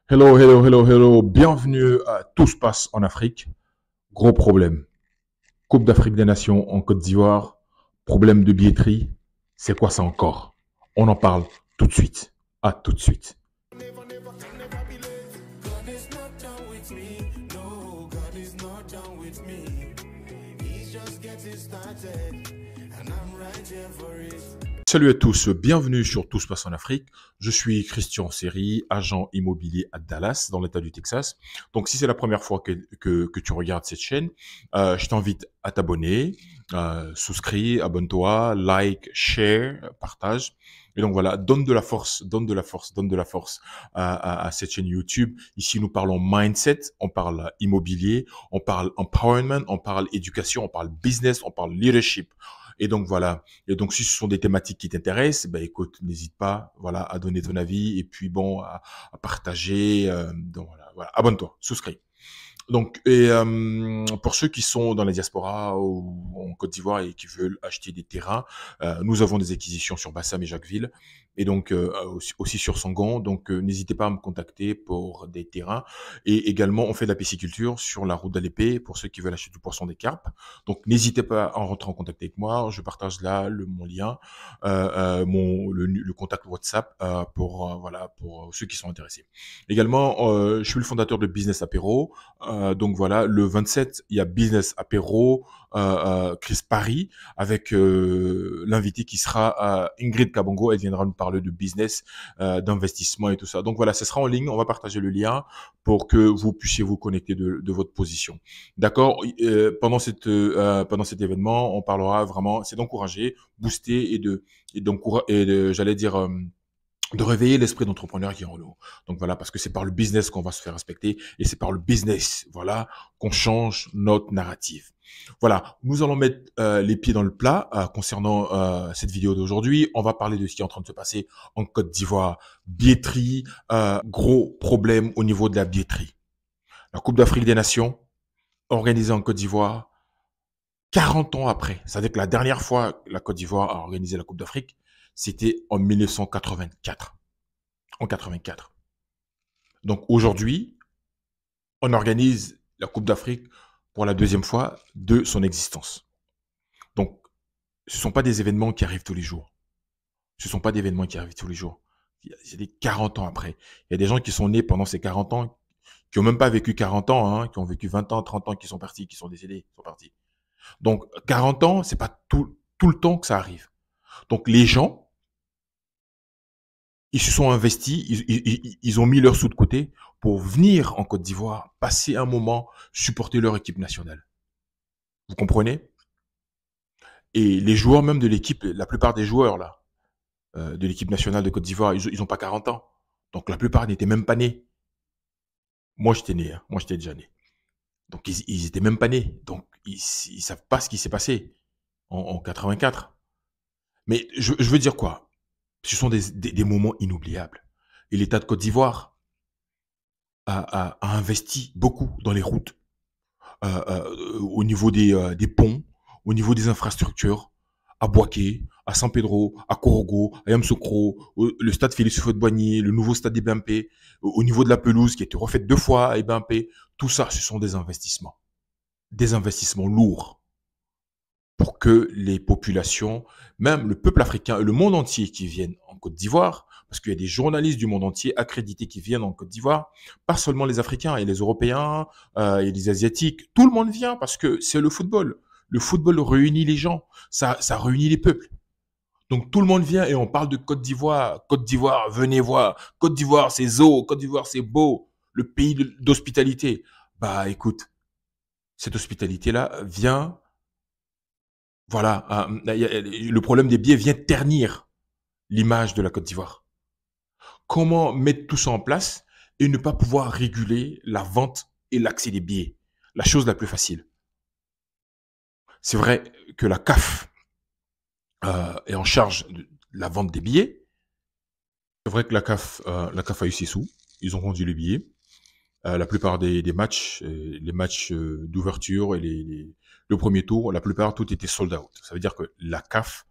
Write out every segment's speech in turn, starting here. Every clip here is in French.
Hello, hello, hello, hello. Bienvenue à Tout se passe en Afrique. Gros problème. Coupe d'Afrique des Nations en Côte d'Ivoire. Problème de billetterie. C'est quoi ça encore? On en parle tout de suite. À tout de suite. Salut à tous, bienvenue sur Tout se passe en Afrique. Je suis Christian Seri, agent immobilier à Dallas, dans l'état du Texas. Donc si c'est la première fois que tu regardes cette chaîne, je t'invite à t'abonner, souscris, abonne-toi, like, share, partage. Et donc voilà, donne de la force, donne de la force, donne de la force à cette chaîne YouTube. Ici, nous parlons mindset, on parle immobilier, on parle empowerment, on parle éducation, on parle business, on parle leadership. Et donc voilà. Et donc si ce sont des thématiques qui t'intéressent, ben écoute, n'hésite pas, voilà, à donner ton avis et puis bon, à partager. Donc voilà, abonne-toi, souscris. Donc, pour ceux qui sont dans la diaspora ou en Côte d'Ivoire et qui veulent acheter des terrains, nous avons des acquisitions sur Bassam et Jacquesville et donc aussi sur Sangon. Donc, n'hésitez pas à me contacter pour des terrains. Et également, on fait de la pisciculture sur la route d'Alépé pour ceux qui veulent acheter du poisson des carpes. Donc, n'hésitez pas à rentrer en contact avec moi. Je partage là mon lien, le contact WhatsApp voilà pour ceux qui sont intéressés. Également, je suis le fondateur de Business Apéro. Donc voilà, le 27, il y a Business Apéro, Chris Paris, avec l'invité qui sera Ingrid Kabongo. Elle viendra nous parler de business, d'investissement et tout ça. Donc voilà, ce sera en ligne. On va partager le lien pour que vous puissiez vous connecter de votre position. D'accord. Pendant cet événement, on parlera vraiment, c'est d'encourager, booster j'allais dire de réveiller l'esprit d'entrepreneur qui est en nous. Donc voilà, parce que c'est par le business qu'on va se faire respecter et c'est par le business, voilà, qu'on change notre narrative. Voilà, nous allons mettre les pieds dans le plat concernant cette vidéo d'aujourd'hui. On va parler de ce qui est en train de se passer en Côte d'Ivoire. Billetterie, gros problème au niveau de la billetterie. La Coupe d'Afrique des Nations, organisée en Côte d'Ivoire, 40 ans après. C'est-à-dire que la dernière fois que la Côte d'Ivoire a organisé la Coupe d'Afrique, c'était en 1984. En 84. Donc aujourd'hui, on organise la Coupe d'Afrique pour la deuxième fois de son existence. Donc, ce ne sont pas des événements qui arrivent tous les jours. Ce ne sont pas des événements qui arrivent tous les jours. C'est des 40 ans après. Il y a des gens qui sont nés pendant ces 40 ans, qui n'ont même pas vécu 40 ans, hein, qui ont vécu 20 ans, 30 ans, qui sont partis, qui sont décédés, qui sont partis. Donc, 40 ans, c'est pas tout le temps que ça arrive. Donc, les gens, ils se sont investis, ils ont mis leurs sous de côté pour venir en Côte d'Ivoire, passer un moment, supporter leur équipe nationale. Vous comprenez? Et les joueurs même de l'équipe, la plupart des joueurs là, de l'équipe nationale de Côte d'Ivoire, ils ont pas 40 ans. Donc la plupart n'étaient même pas nés. Moi j'étais né, hein. Moi j'étais déjà né. Donc ils étaient même pas nés. Donc ils savent pas ce qui s'est passé en 84. Mais je veux dire quoi? Ce sont des moments inoubliables. Et l'État de Côte d'Ivoire a investi beaucoup dans les routes, au niveau des ponts, au niveau des infrastructures, à Boaké, à San Pedro, à Korogo, à Yamoussoukro, le stade Félix Houphouët-Boigny, le nouveau stade d'Ebimpe, au niveau de la pelouse qui a été refaite 2 fois à Ebimpe. Tout ça, ce sont des investissements lourds pour que les populations, même le peuple africain et le monde entier qui viennent en Côte d'Ivoire, parce qu'il y a des journalistes du monde entier accrédités qui viennent en Côte d'Ivoire, pas seulement les Africains et les Européens et les Asiatiques, tout le monde vient parce que c'est le football. Le football réunit les gens, ça réunit les peuples. Donc tout le monde vient et on parle de Côte d'Ivoire. Côte d'Ivoire, venez voir. Côte d'Ivoire, c'est zo. Côte d'Ivoire, c'est beau. Le pays d'hospitalité. Bah écoute, cette hospitalité-là vient, voilà, le problème des billets vient ternir l'image de la Côte d'Ivoire. Comment mettre tout ça en place et ne pas pouvoir réguler la vente et l'accès des billets? La chose la plus facile. C'est vrai que la CAF est en charge de la vente des billets. C'est vrai que la CAF a eu ses sous. Ils ont vendu les billets. La plupart des matchs, les matchs d'ouverture et le premier tour, la plupart, tout était sold out. Ça veut dire que la CAF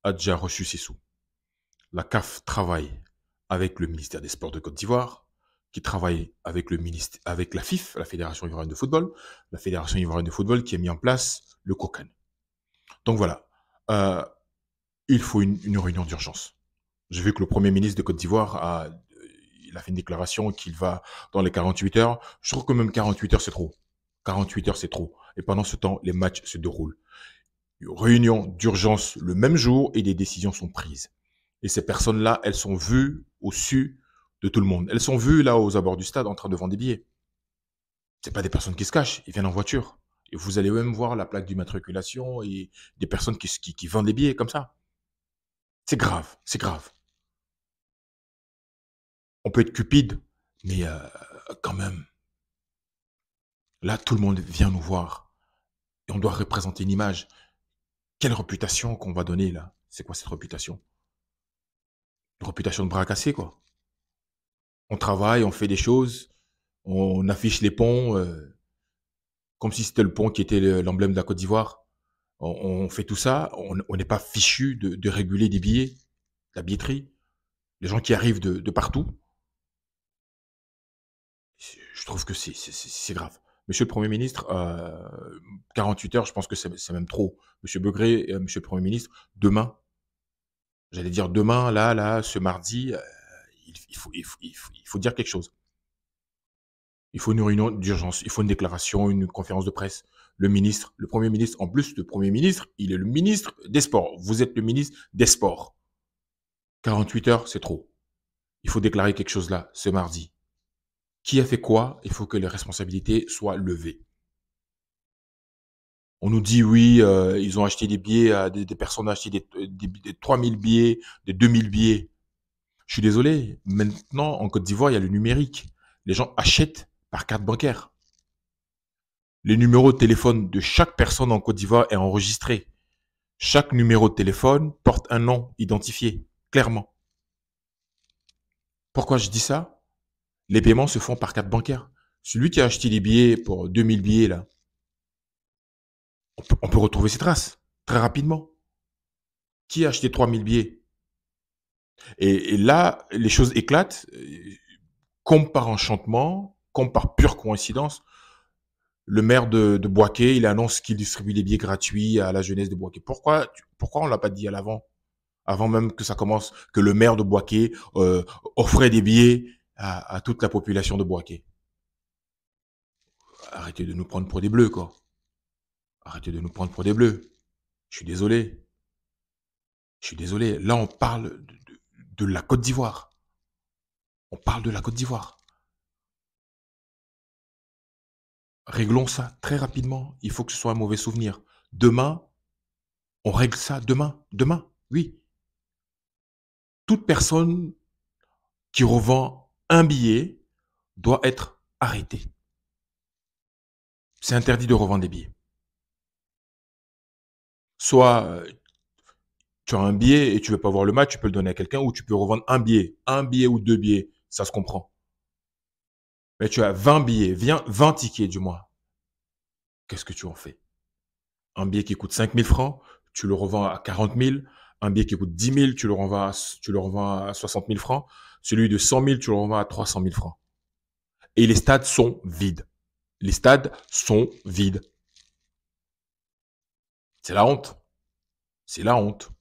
a déjà reçu ses sous. La CAF travaille avec le ministère des Sports de Côte d'Ivoire, qui travaille avec le ministère, avec la FIF, la Fédération ivoirienne de football, la Fédération ivoirienne de football qui a mis en place le COCAN. Donc voilà, euh, il faut une réunion d'urgence. J'ai vu que le Premier ministre de Côte d'Ivoire il a fait une déclaration qu'il va dans les 48 heures. Je trouve que même 48 heures, c'est trop. 48 heures, c'est trop. Et pendant ce temps, les matchs se déroulent. Réunion d'urgence le même jour et des décisions sont prises. Et ces personnes-là, elles sont vues au-dessus de tout le monde. Elles sont vues là aux abords du stade en train de vendre des billets. C'est pas des personnes qui se cachent, ils viennent en voiture. Et vous allez même voir la plaque d'immatriculation et des personnes qui vendent des billets comme ça. C'est grave, c'est grave. On peut être cupide, mais quand même, là, tout le monde vient nous voir. Et on doit représenter une image. Quelle réputation qu'on va donner là? C'est quoi cette réputation? Une réputation de bras cassés, quoi. On travaille, on fait des choses, on affiche les ponts comme si c'était le pont qui était l'emblème de la Côte d'Ivoire. On fait tout ça, on n'est pas fichu de réguler des billets, la billetterie. Les gens qui arrivent de partout, je trouve que c'est grave. Monsieur le Premier ministre, 48 heures, je pense que c'est même trop. Monsieur Begré, Monsieur le Premier ministre, demain, j'allais dire demain, là, ce mardi, il faut dire quelque chose. Il faut une réunion d'urgence, il faut une déclaration, une conférence de presse. Le ministre, le Premier ministre, en plus, le Premier ministre, il est le ministre des Sports. Vous êtes le ministre des Sports. 48 heures, c'est trop. Il faut déclarer quelque chose là, ce mardi. Qui a fait quoi? Il faut que les responsabilités soient levées. On nous dit oui, ils ont acheté des billets, des personnes ont acheté des 3000 billets, des 2000 billets. Je suis désolé, maintenant en Côte d'Ivoire, il y a le numérique. Les gens achètent par carte bancaire. Le numéro de téléphone de chaque personne en Côte d'Ivoire est enregistré. Chaque numéro de téléphone porte un nom identifié, clairement. Pourquoi je dis ça? Les paiements se font par carte bancaire. Celui qui a acheté des billets pour 2000 billets, là, on peut retrouver ses traces très rapidement. Qui a acheté 3000 billets? Et là, les choses éclatent, comme par enchantement, comme par pure coïncidence. Le maire de Boaké, il annonce qu'il distribue des billets gratuits à la jeunesse de Boaké. Pourquoi on l'a pas dit à l'avant? Avant même que ça commence, que le maire de Boaké offrait des billets à toute la population de Boaké. Arrêtez de nous prendre pour des bleus, quoi. Arrêtez de nous prendre pour des bleus. Je suis désolé. Je suis désolé. Là, on parle de la Côte d'Ivoire. On parle de la Côte d'Ivoire. Réglons ça très rapidement. Il faut que ce soit un mauvais souvenir. Demain, on règle ça demain. Demain, oui. Toute personne qui revend un billet doit être arrêtée. C'est interdit de revendre des billets. Soit tu as un billet et tu veux pas voir le match, tu peux le donner à quelqu'un, ou tu peux revendre un billet ou 2 billets, ça se comprend. Mais tu as 20 billets, 20 tickets du moins. Qu'est-ce que tu en fais? Un billet qui coûte 5000 francs, tu le revends à 40 000. Un billet qui coûte 10 000, tu le revends à 60 000 francs. Celui de 100 000, tu le revends à 300 000 francs. Et les stades sont vides. Les stades sont vides. C'est la honte. C'est la honte.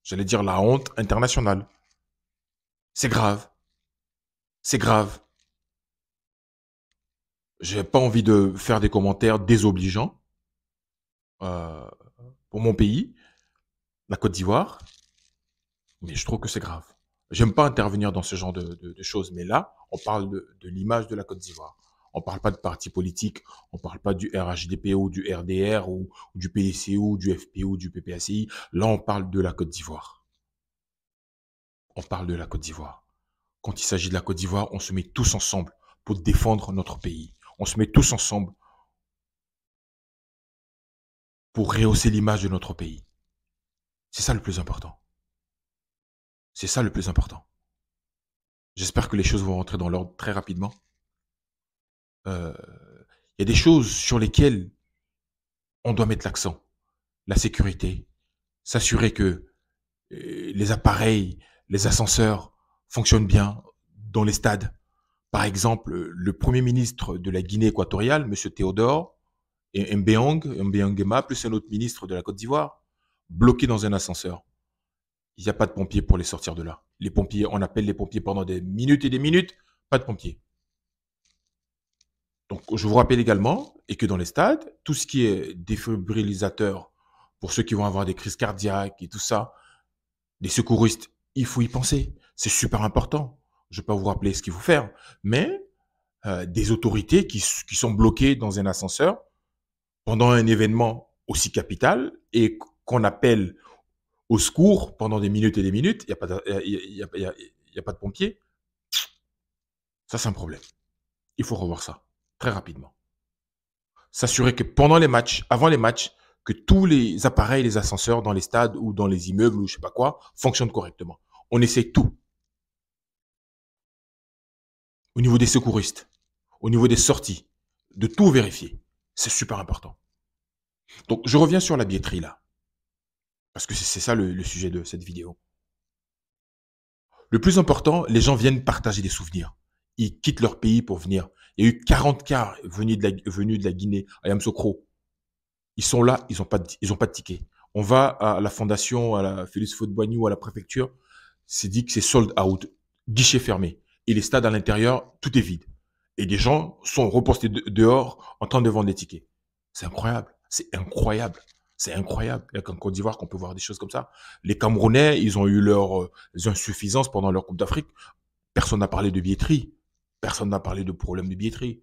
J'allais dire la honte internationale. C'est grave. C'est grave. J'ai pas envie de faire des commentaires désobligeants euh, pour mon pays, la Côte d'Ivoire, mais je trouve que c'est grave. J'aime pas intervenir dans ce genre de choses, mais là, on parle de l'image de la Côte d'Ivoire. On parle pas de parti politique, on parle pas du RHDP ou du RDR ou du PDC ou du FPO ou du PPACI. Là, on parle de la Côte d'Ivoire. On parle de la Côte d'Ivoire. Quand il s'agit de la Côte d'Ivoire, on se met tous ensemble pour défendre notre pays. On se met tous ensemble pour rehausser l'image de notre pays. C'est ça le plus important. C'est ça le plus important. J'espère que les choses vont rentrer dans l'ordre très rapidement. Il y a des choses sur lesquelles on doit mettre l'accent. La sécurité, s'assurer que les appareils, les ascenseurs fonctionnent bien dans les stades. Par exemple, le premier ministre de la Guinée équatoriale, M. Théodore, et Mbéangema, plus un autre ministre de la Côte d'Ivoire, bloqués dans un ascenseur. Il n'y a pas de pompiers pour les sortir de là. Les pompiers, on appelle les pompiers pendant des minutes et des minutes, pas de pompiers. Donc, je vous rappelle également, et que dans les stades, tout ce qui est défibrillateur, pour ceux qui vont avoir des crises cardiaques et tout ça, des secouristes, il faut y penser. C'est super important. Je ne vais pas vous rappeler ce qu'il faut faire, mais des autorités qui sont bloquées dans un ascenseur pendant un événement aussi capital et qu'on appelle au secours pendant des minutes et des minutes, il n'y a, pas de- y a pas de pompiers, ça c'est un problème. Il faut revoir ça très rapidement. S'assurer que pendant les matchs, avant les matchs, que tous les appareils, les ascenseurs dans les stades ou dans les immeubles ou je sais pas quoi, fonctionnent correctement. On essaie tout. Au niveau des secouristes, au niveau des sorties, de tout vérifier. C'est super important. Donc, je reviens sur la billetterie là. Parce que c'est ça le sujet de cette vidéo. Le plus important, les gens viennent partager des souvenirs. Ils quittent leur pays pour venir. Il y a eu 40 cars venus de la Guinée, à Yamoussoukro. Ils sont là, ils ont pas de ticket. On va à la fondation, à la Félix Faute-Boigny ou à la préfecture, c'est dit que c'est sold out, guichet fermé. Et les stades à l'intérieur, tout est vide. Et des gens sont repostés dehors en train de vendre des tickets. C'est incroyable. C'est incroyable. C'est incroyable. Il n'y a qu'en Côte d'Ivoire qu'on peut voir des choses comme ça. Les Camerounais, ils ont eu leurs insuffisances pendant leur Coupe d'Afrique. Personne n'a parlé de billetterie. Personne n'a parlé de problème de billetterie.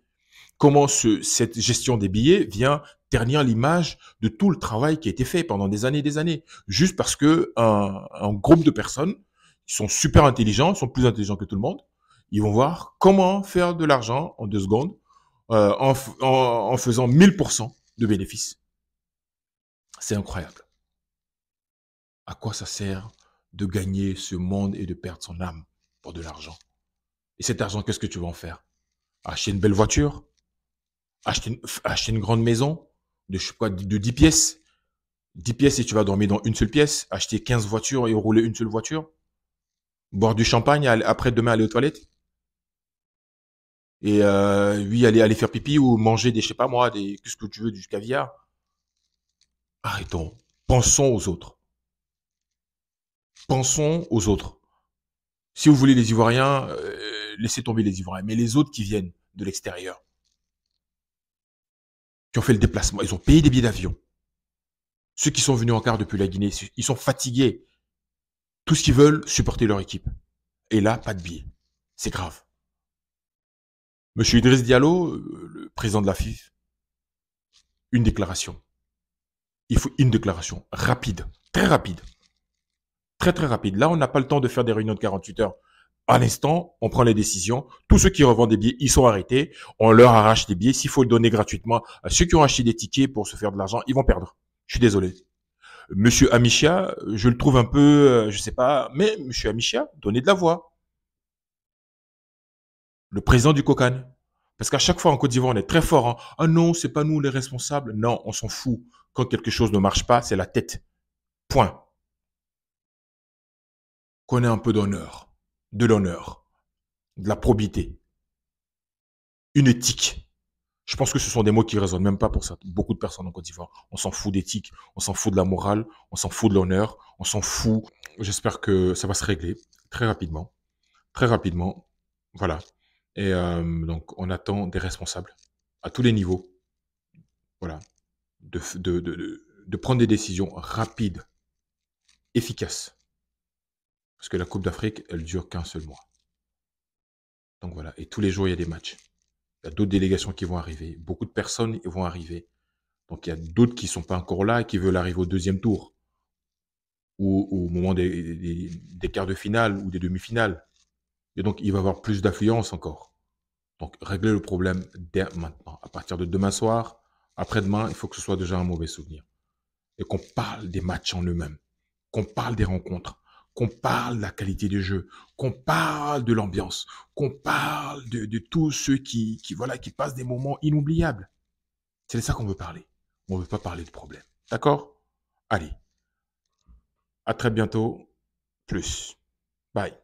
Comment cette gestion des billets vient ternir l'image de tout le travail qui a été fait pendant des années et des années. Juste parce que un groupe de personnes qui sont super intelligents, sont plus intelligents que tout le monde, ils vont voir comment faire de l'argent en 2 secondes en faisant 1000% de bénéfices. C'est incroyable. À quoi ça sert de gagner ce monde et de perdre son âme pour de l'argent? Et cet argent, qu'est-ce que tu vas en faire? Acheter une belle voiture? Acheter une grande maison de, je sais pas, de 10 pièces? 10 pièces et tu vas dormir dans une seule pièce? Acheter 15 voitures et rouler une seule voiture? Boire du champagne, après demain aller aux toilettes? Et oui, aller faire pipi ou manger des, je sais pas moi, qu'est-ce que tu veux, du caviar? Arrêtons. Pensons aux autres. Pensons aux autres. Si vous voulez les Ivoiriens, laissez tomber les Ivoiriens. Mais les autres qui viennent de l'extérieur, qui ont fait le déplacement, ils ont payé des billets d'avion. Ceux qui sont venus en quart depuis la Guinée, ils sont fatigués. Tout ce qu'ils veulent, supporter leur équipe. Et là, pas de billets. C'est grave. Monsieur Idriss Diallo, le président de la FIF, une déclaration. Il faut une déclaration rapide, très rapide. Très très rapide. Là, on n'a pas le temps de faire des réunions de 48 heures. À l'instant, on prend les décisions. Tous ceux qui revendent des billets, ils sont arrêtés. On leur arrache des billets. S'il faut le donner gratuitement à ceux qui ont acheté des tickets pour se faire de l'argent, ils vont perdre. Je suis désolé. Monsieur Amichia, je le trouve un peu, je sais pas, mais Monsieur Amichia, donnez de la voix. Le président du COCAN. Parce qu'à chaque fois en Côte d'Ivoire, on est très fort. Hein. Ah non, c'est pas nous les responsables. Non, on s'en fout. Quand quelque chose ne marche pas, c'est la tête. Point. Qu'on ait un peu d'honneur, de l'honneur, de la probité, une éthique. Je pense que ce sont des mots qui résonnent même pas pour ça. Beaucoup de personnes en Côte d'Ivoire. On s'en fout d'éthique, on s'en fout de la morale, on s'en fout de l'honneur, on s'en fout. J'espère que ça va se régler très rapidement. Très rapidement. Voilà. Et donc, on attend des responsables à tous les niveaux. Voilà. De prendre des décisions rapides, efficaces. Parce que la Coupe d'Afrique, elle dure qu'un seul mois. Donc voilà. Et tous les jours, il y a des matchs. Il y a d'autres délégations qui vont arriver. Beaucoup de personnes vont arriver. Donc il y a d'autres qui ne sont pas encore là et qui veulent arriver au deuxième tour. Ou au moment des quarts de finale ou des demi-finales. Et donc, il va y avoir plus d'affluence encore. Donc, régler le problème dès maintenant. À partir de demain soir, après-demain, il faut que ce soit déjà un mauvais souvenir. Et qu'on parle des matchs en eux-mêmes. Qu'on parle des rencontres. Qu'on parle de la qualité du jeu. Qu'on parle de l'ambiance. Qu'on parle de tous ceux voilà, qui passent des moments inoubliables. C'est de ça qu'on veut parler. On ne veut pas parler de problème. D'accord? Allez. À très bientôt. Plus. Bye.